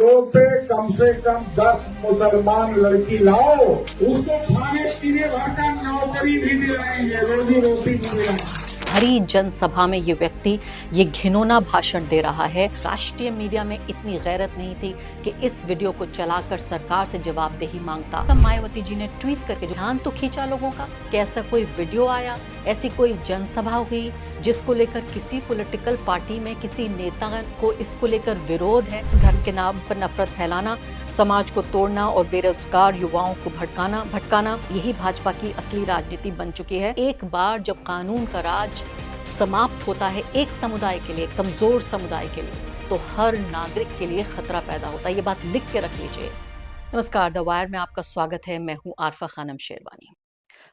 दो पे कम से कम 10 मुसलमान लड़की लाओ, उसको खाने पीने भर का नौकरी भी दिलाएंगे, रोजी रोटी भी दिलाएंगे। भरी जनसभा में ये व्यक्ति ये घिनौना भाषण दे रहा है। राष्ट्रीय मीडिया में इतनी गैरत नहीं थी कि इस वीडियो को चलाकर सरकार से जवाबदेही मांगता। तब मायावती जी ने ट्वीट करके ध्यान तो खींचा लोगों का कि ऐसा कोई वीडियो आया, ऐसी कोई जनसभा हुई जिसको लेकर किसी पॉलिटिकल पार्टी में किसी नेता को इसको लेकर विरोध है। धर्म के नाम पर नफरत फैलाना, समाज को तोड़ना और बेरोजगार युवाओं को भटकाना यही भाजपा की असली राजनीति बन चुकी है। एक बार जब कानून का राज समाप्त होता है एक समुदाय के लिए, कमजोर समुदाय के लिए, तो हर नागरिक के लिए खतरा पैदा होता है। ये बात लिख के रख लीजिए। नमस्कार, द वायर में आपका स्वागत है। मैं हूं आरफा खानम शेरवानी।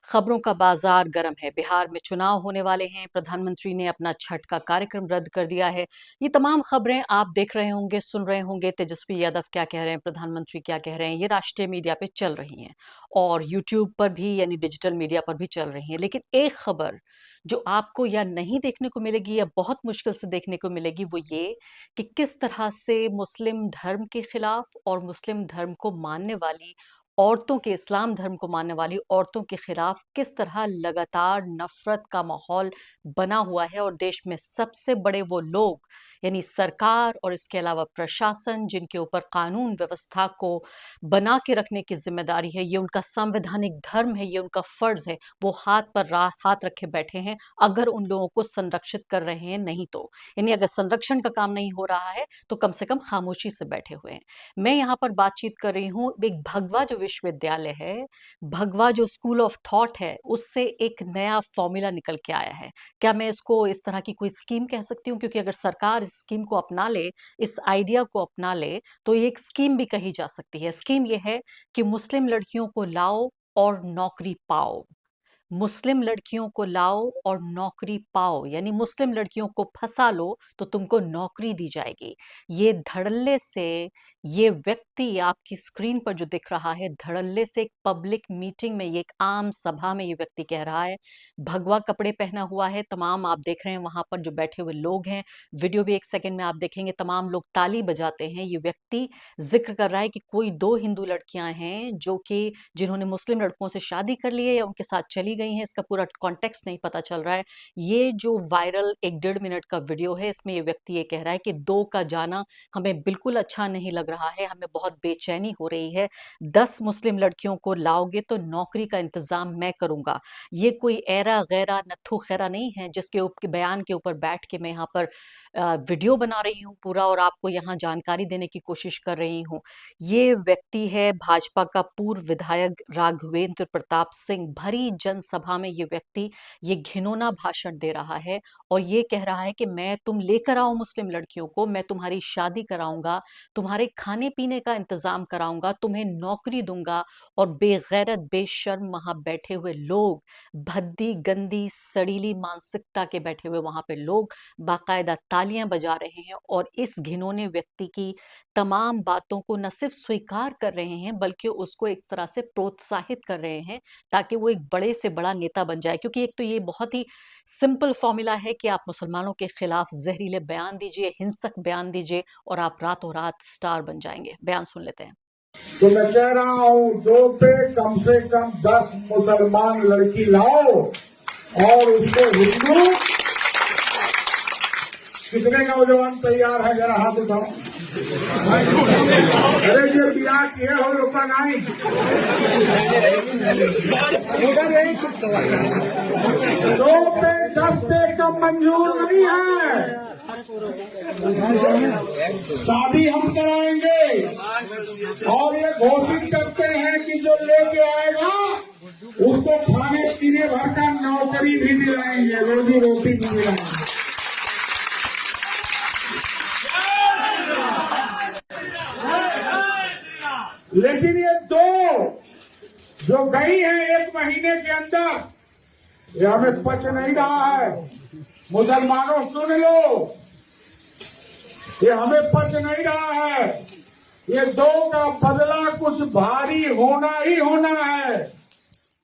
खबरों का बाजार गर्म है। बिहार में चुनाव होने वाले हैं। प्रधानमंत्री ने अपना छठ का कार्यक्रम रद्द कर दिया है। ये तमाम खबरें आप देख रहे होंगे, सुन रहे होंगे। तेजस्वी यादव क्या कह रहे हैं, प्रधानमंत्री क्या कह रहे हैं, ये राष्ट्रीय मीडिया पे चल रही हैं और यूट्यूब पर भी, यानी डिजिटल मीडिया पर भी चल रही हैं। लेकिन एक खबर जो आपको या नहीं देखने को मिलेगी या बहुत मुश्किल से देखने को मिलेगी, वो ये कि किस तरह से मुस्लिम धर्म के खिलाफ और मुस्लिम धर्म को मानने वाली औरतों के, इस्लाम धर्म को मानने वाली औरतों के खिलाफ किस तरह लगातार नफरत का माहौल बना हुआ है। और देश में सबसे बड़े वो लोग, यानी सरकार और इसके अलावा प्रशासन, जिनके ऊपर कानून व्यवस्था को बना के रखने की जिम्मेदारी है, ये उनका संवैधानिक धर्म है, ये उनका फर्ज है, वो हाथ पर हाथ रखे बैठे हैं अगर उन लोगों को संरक्षित कर रहे हैं। नहीं तो, यानी अगर संरक्षण का काम नहीं हो रहा है तो कम से कम खामोशी से बैठे हुए हैं। मैं यहाँ पर बातचीत कर रही हूँ एक भगवा जो विश्वविद्यालय है, भगवा जो स्कूल ऑफ थॉट है, उससे एक नया फॉर्मूला निकल के आया है। क्या मैं इसको इस तरह की कोई स्कीम कह सकती हूँ? क्योंकि अगर सरकार इस स्कीम को अपना ले, इस आइडिया को अपना ले, तो ये एक स्कीम भी कही जा सकती है। स्कीम ये है कि मुस्लिम लड़कियों को लाओ और नौकरी पाओ। मुस्लिम लड़कियों को लाओ और नौकरी पाओ, यानी मुस्लिम लड़कियों को फंसा लो तो तुमको नौकरी दी जाएगी। ये धड़ल्ले से, ये व्यक्ति आपकी स्क्रीन पर जो दिख रहा है, धड़ल्ले से एक पब्लिक मीटिंग में, ये एक आम सभा में ये व्यक्ति कह रहा है। भगवा कपड़े पहना हुआ है, तमाम आप देख रहे हैं वहां पर जो बैठे हुए लोग हैं। वीडियो भी एक सेकंड में आप देखेंगे, तमाम लोग ताली बजाते हैं। ये व्यक्ति जिक्र कर रहा है कि कोई 2 हिंदू लड़कियां हैं जो कि जिन्होंने मुस्लिम लड़कों से शादी कर ली है या उनके साथ चली गई हैं। इसका पूरा कॉन्टेक्स्ट नहीं पता चल रहा है। ये जो वायरल 1-1.5 मिनट का वीडियो है, इसमें ये व्यक्ति ये कह रहा है कि 2 का जाना हमें बिल्कुल अच्छा नहीं लग रहा है, हमें बहुत बेचैनी हो रही है। 10 मुस्लिम लड़कियों को लाओगे तो नौकरी का इंतजाम मैं करूंगा। ये कोई ऐरा गैरा नत्थु खैरा नहीं है जिसके बयान के ऊपर बैठ के मैं यहाँ पर वीडियो बना रही हूँ पूरा और आपको यहाँ जानकारी देने की कोशिश कर रही हूँ। ये व्यक्ति है भाजपा का पूर्व विधायक राघवेंद्र प्रताप सिंह। भरी जनसभा में ये व्यक्ति ये घिनौना भाषण दे रहा है और ये कह रहा है कि मैं, तुम लेकर आओ मुस्लिम लड़कियों को, मैं तुम्हारी शादी कराऊंगा, तुम्हारे खाने पीने का इंतजाम कराऊंगा, तुम्हें नौकरी दूंगा। और बेगैरत बेशर्म वहां बैठे हुए लोग, भद्दी गंदी सड़ीली मानसिकता के बैठे हुए वहां पे लोग बाकायदा तालियां बजा रहे हैं और इस घिनौने व्यक्ति की तमाम बातों को न सिर्फ स्वीकार कर रहे हैं बल्कि उसको एक तरह से प्रोत्साहित कर रहे हैं ताकि वो एक बड़े से बड़ा नेता बन जाए। क्योंकि एक तो ये बहुत ही सिंपल फॉर्मूला है कि आप मुसलमानों के खिलाफ जहरीले बयान दीजिए, हिंसक बयान दीजिए और आप रातों रात स्टार बन जाएंगे। बयान सुन लेते हैं। तो मैं कह रहा हूँ 2 पे कम से कम 10 मुसलमान लड़की लाओ और उसको हिंदू। कितने नौजवान तैयार है, जरा हाथ उठाओ। अरे ये बियाह किए हो रुका नहीं। 2 पे 10 से कम मंजूर नहीं है। शादी हम कराएंगे और ये घोषित करते हैं कि जो लेके आएगा उसको खाने पीने भर का नौकरी भी दिलाएंगे, रोजी रोटी भी दिलाएंगे। लेकिन ये 2 जो गई हैं 1 महीने के अंदर, ये हमें पच नहीं रहा है। मुसलमानों सुन लो, ये हमें पच नहीं रहा है। ये 2 का बदला कुछ भारी होना ही होना है।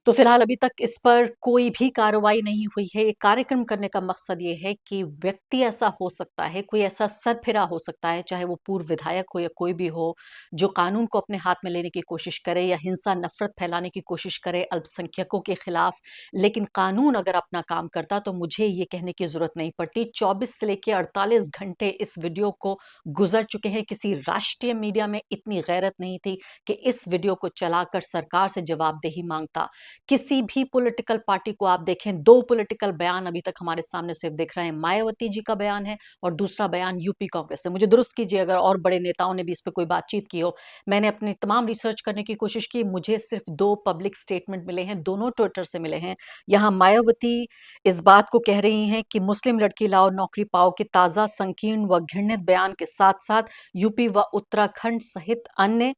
तो फिलहाल अभी तक इस पर कोई भी कार्रवाई नहीं हुई है। ये कार्यक्रम करने का मकसद ये है कि व्यक्ति ऐसा हो सकता है, कोई ऐसा सरफिरा हो सकता है, चाहे वो पूर्व विधायक हो या कोई भी हो, जो कानून को अपने हाथ में लेने की कोशिश करे या हिंसा, नफरत फैलाने की कोशिश करे अल्पसंख्यकों के खिलाफ। लेकिन कानून अगर अपना काम करता तो मुझे ये कहने की जरूरत नहीं पड़ती। 24 से लेकर 48 घंटे इस वीडियो को गुजर चुके हैं। किसी राष्ट्रीय मीडिया में इतनी गैरत नहीं थी कि इस वीडियो को चलाकर सरकार से जवाबदेही मांगता। किसी भी पॉलिटिकल पार्टी को आप देखें, दो पॉलिटिकल बयान अभी तक हमारे सामने सिर्फ दिख रहे हैं। मायावती जी का बयान है और दूसरा बयान यूपी कांग्रेस से। मुझे दुरुस्त कीजिए अगर और बड़े नेताओं ने भी इस पर कोई बातचीत की हो। मैंने अपनी तमाम रिसर्च करने की कोशिश की, मुझे सिर्फ दो पब्लिक स्टेटमेंट मिले हैं, दोनों ट्विटर से मिले हैं। यहाँ मायावती इस बात को कह रही हैं कि मुस्लिम लड़की लाओ नौकरी पाओ के ताजा, संकीर्ण व घृणित बयान के साथ साथ यूपी व उत्तराखंड सहित अन्य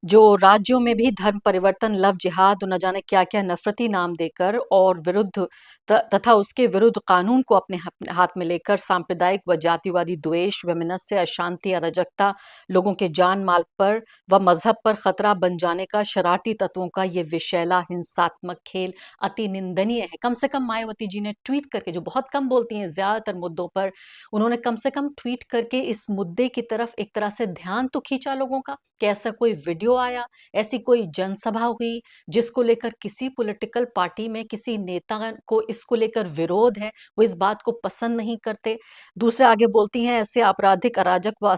जो राज्यों में भी धर्म परिवर्तन, लव जिहाद और न जाने क्या क्या नफरती नाम देकर और तथा उसके विरुद्ध कानून को अपने हाथ में लेकर सांप्रदायिक व जातिवादी द्वेष, वैमनस्य, अशांति, अराजकता, लोगों के जान माल पर व मजहब पर खतरा बन जाने का शरारती तत्वों का ये विषैला हिंसात्मक खेल अति निंदनीय है। कम से कम मायावती जी ने ट्वीट करके, जो बहुत कम बोलती हैं ज्यादातर मुद्दों पर, उन्होंने कम से कम ट्वीट करके इस मुद्दे की तरफ एक तरह से ध्यान तो खींचा लोगों का कि ऐसा कोई वीडियो आया, ऐसी कोई जनसभा हुई जिसको लेकर किसी पॉलिटिकल पार्टी में किसी नेता को इसको लेकर विरोध है, वो इस बात को पसंद नहीं करते। दूसरे आगे बोलती हैं ऐसे आपराधिक, अराजक व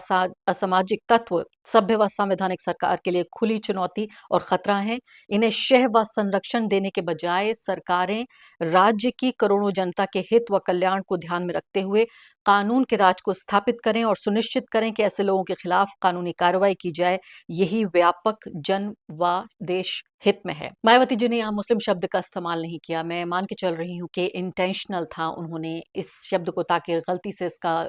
असामाजिक तत्व सभ्य व संवैधानिक सरकार के लिए खुली चुनौती और खतरा है। इन्हें शह व संरक्षण देने के बजाय सरकारें राज्य की करोड़ों जनता के हित व कल्याण को ध्यान में रखते हुए कानून के राज को स्थापित करें और सुनिश्चित करें कि ऐसे लोगों के खिलाफ कानूनी कार्रवाई की जाए। यही व्यापक जन व देश हित में है। मायावती जी ने यहाँ मुस्लिम शब्द का इस्तेमाल नहीं किया। मैं मान के चल रही हूँ कि इंटेंशनल था उन्होंने इस शब्द को, ताकि गलती से इसका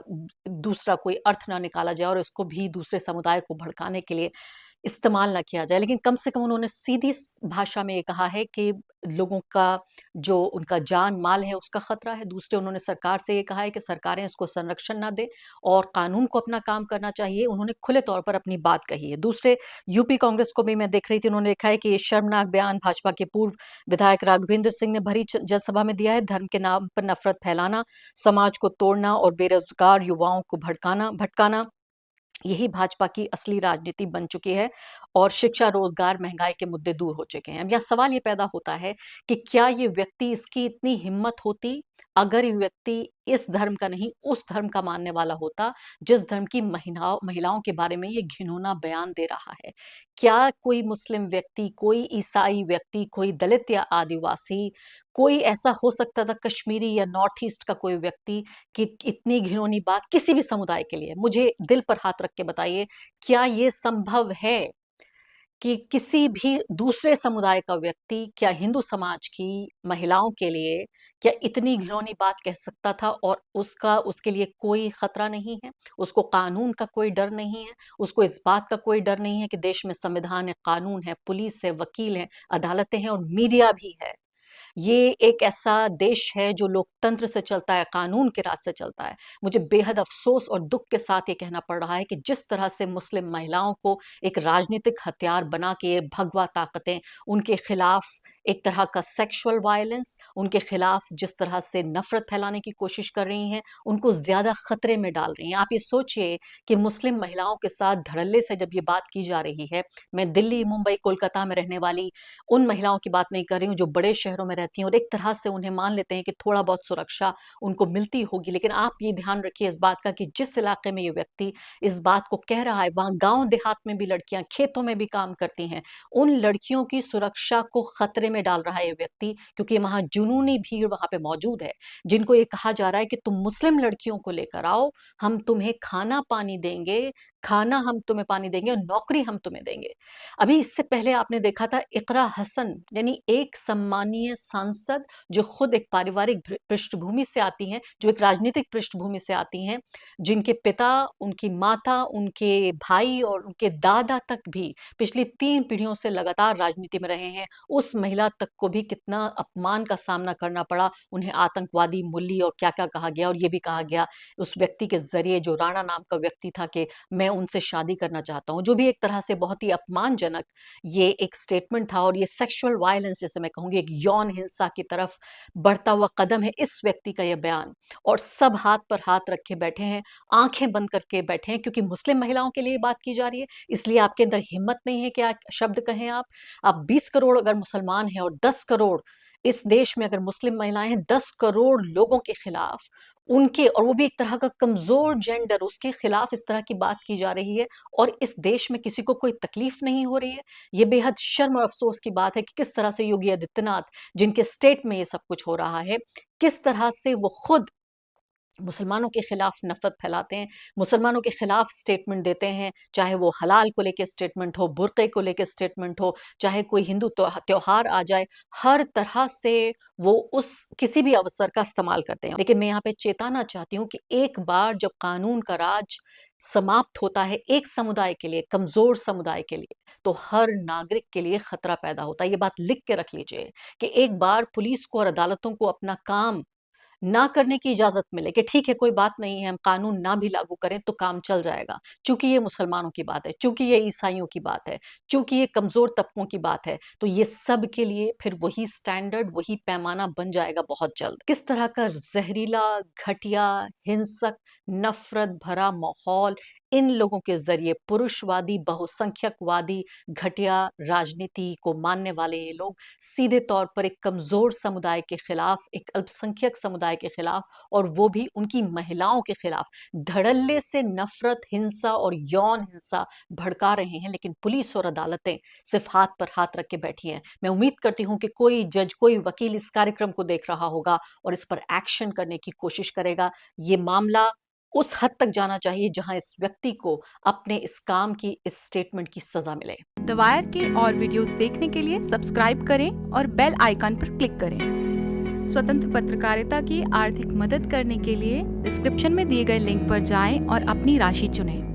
दूसरा कोई अर्थ ना निकाला जाए और इसको भी दूसरे समुदाय को भड़काने के लिए इस्तेमाल ना किया जाए। लेकिन कम से कम उन्होंने सीधी भाषा में ये कहा है कि लोगों का जो उनका जान माल है उसका खतरा है। दूसरे उन्होंने सरकार से ये कहा है कि सरकारें इसको संरक्षण ना दे और कानून को अपना काम करना चाहिए। उन्होंने खुले तौर पर अपनी बात कही है। दूसरे यूपी कांग्रेस को भी मैं देख रही थी, उन्होंने लिखा है कि ये शर्मनाक बयान भाजपा के पूर्व विधायक राघवेंद्र सिंह ने भरी जनसभा में दिया है। धर्म के नाम पर नफरत फैलाना, समाज को तोड़ना और बेरोजगार युवाओं को भटकाना यही भाजपा की असली राजनीति बन चुकी है और शिक्षा, रोजगार, महंगाई के मुद्दे दूर हो चुके हैं। अब यह सवाल ये पैदा होता है कि क्या ये व्यक्ति, इसकी इतनी हिम्मत होती अगर ये व्यक्ति इस धर्म का नहीं उस धर्म का मानने वाला होता जिस धर्म की महिलाओं के बारे में ये घिनौना बयान दे रहा है। क्या कोई मुस्लिम व्यक्ति, कोई ईसाई व्यक्ति, कोई दलित या आदिवासी, कोई ऐसा हो सकता था कश्मीरी या नॉर्थ ईस्ट का कोई व्यक्ति कि इतनी घिनौनी बात किसी भी समुदाय के लिए, मुझे दिल पर हाथ रख के बताइए, क्या ये संभव है कि किसी भी दूसरे समुदाय का व्यक्ति, क्या हिंदू समाज की महिलाओं के लिए क्या इतनी घिनौनी बात कह सकता था और उसके लिए कोई खतरा नहीं है, उसको कानून का कोई डर नहीं है, उसको इस बात का कोई डर नहीं है कि देश में संविधान है, कानून है, पुलिस है, वकील है, अदालतें हैं और मीडिया भी है। ये एक ऐसा देश है जो लोकतंत्र से चलता है, कानून के राज से चलता है। मुझे बेहद अफसोस और दुख के साथ ये कहना पड़ रहा है कि जिस तरह से मुस्लिम महिलाओं को एक राजनीतिक हथियार बना के भगवा ताकतें उनके खिलाफ एक तरह का सेक्सुअल वायलेंस, उनके खिलाफ जिस तरह से नफरत फैलाने की कोशिश कर रही हैं, उनको ज्यादा खतरे में डाल रही हैं। आप ये सोचिए कि मुस्लिम महिलाओं के साथ धड़ल्ले से जब ये बात की जा रही है, मैं दिल्ली, मुंबई, कोलकाता में रहने वाली उन महिलाओं की बात नहीं कर रही हूँ जो बड़े शहरों में रहती हैं और एक तरह से उन्हें मान लेते हैं कि थोड़ा बहुत सुरक्षा उनको मिलती होगी। लेकिन आप ये ध्यान रखिए इस बात का कि जिस इलाके में ये व्यक्ति इस बात को कह रहा है, वहां गांव देहात में भी लड़कियां खेतों में भी काम करती हैं, उन लड़कियों की सुरक्षा को खतरे में डाल रहा है ये व्यक्ति, क्योंकि वहां जुनूनी भीड़ वहां पे मौजूद है जिनको ये कहा जा रहा है कि तुम मुस्लिम लड़कियों को लेकर आओ, हम तुम्हें खाना पानी देंगे, खाना हम तुम्हें पानी देंगे और नौकरी हम तुम्हें देंगे। अभी इससे पहले आपने देखा था इकरा हसन, यानी एक सम्मानीय सांसद जो खुद एक पारिवारिक पृष्ठभूमि से आती हैं, जो एक राजनीतिक पृष्ठभूमि से आती हैं, जिनके पिता, उनकी माता, उनके भाई और उनके दादा तक भी पिछली 3 पीढ़ियों से लगातार राजनीति में रहे हैं, उस महिला तक को भी कितना अपमान का सामना करना पड़ा। उन्हें आतंकवादी, मुल्ली और क्या क्या कहा गया और ये भी कहा गया उस व्यक्ति के जरिए, जो राणा नाम का व्यक्ति था, कि मैं उनसे शादी करना चाहता हूँ। जो भी एक तरह से बहुत ही अपमानजनक ये एक स्टेटमेंट था और ये सेक्सुअल वायलेंस जैसे मैं कहूँगी एक यौन हिंसा की तरफ बढ़ता हुआ कदम है इस व्यक्ति का ये बयान। और सब हाथ पर हाथ रखे बैठे हैं, आंखें बंद करके बैठे हैं क्योंकि मुस्लिम महिलाओं के लिए बात की जा रही है, इसलिए आपके अंदर हिम्मत नहीं है कि आप शब्द कहें। आप 20 करोड़ अगर मुसलमान हैं और 10 करोड़ इस देश में अगर मुस्लिम महिलाएं हैं, 10 करोड़ लोगों के खिलाफ उनके, और वो भी एक तरह का कमजोर जेंडर, उसके खिलाफ इस तरह की बात की जा रही है और इस देश में किसी को कोई तकलीफ नहीं हो रही है। ये बेहद शर्म और अफसोस की बात है कि किस तरह से योगी आदित्यनाथ, जिनके स्टेट में ये सब कुछ हो रहा है, किस तरह से वो खुद मुसलमानों के खिलाफ नफरत फैलाते हैं, मुसलमानों के खिलाफ स्टेटमेंट देते हैं, चाहे वो हलाल को लेके स्टेटमेंट हो, बुर्के को लेके स्टेटमेंट हो, चाहे कोई हिंदू त्योहार आ जाए, हर तरह से वो उस किसी भी अवसर का इस्तेमाल करते हैं। लेकिन मैं यहाँ पे चेताना चाहती हूँ कि एक बार जब कानून का राज समाप्त होता है एक समुदाय के लिए, कमजोर समुदाय के लिए, तो हर नागरिक के लिए खतरा पैदा होता है। ये बात लिख के रख लीजिए कि एक बार पुलिस को और अदालतों को अपना काम ना करने की इजाजत मिले कि ठीक है कोई बात नहीं है, हम कानून ना भी लागू करें तो काम चल जाएगा, चूंकि ये मुसलमानों की बात है, चूंकि ये ईसाइयों की बात है, चूंकि ये कमजोर तबकों की बात है, तो ये सब के लिए फिर वही स्टैंडर्ड, वही पैमाना बन जाएगा बहुत जल्द। किस तरह का जहरीला, घटिया, हिंसक, नफरत भरा माहौल इन लोगों के जरिए पुरुषवादी, बहुसंख्यकवादी, घटिया राजनीति को मानने वाले ये लोग सीधे तौर पर एक कमजोर समुदाय के खिलाफ, एक अल्पसंख्यक समुदाय के खिलाफ, और वो भी उनकी महिलाओं के खिलाफ धड़ल्ले से नफरत, हिंसा और यौन हिंसा भड़का रहे हैं। लेकिन पुलिस और अदालतें सिर्फ हाथ पर हाथ रख के बैठी हैं। मैं उम्मीद करती हूं कि कोई जज, कोई वकील इस कार्यक्रम को देख रहा होगा और इस पर एक्शन करने की कोशिश करेगा। ये मामला उस हद तक जाना चाहिए जहां इस व्यक्ति को अपने इस काम की, इस स्टेटमेंट की सजा मिले। द वायर के और वीडियोस देखने के लिए सब्सक्राइब करें और बेल आइकन पर क्लिक करें। स्वतंत्र पत्रकारिता की आर्थिक मदद करने के लिए डिस्क्रिप्शन में दिए गए लिंक पर जाएं और अपनी राशि चुनें।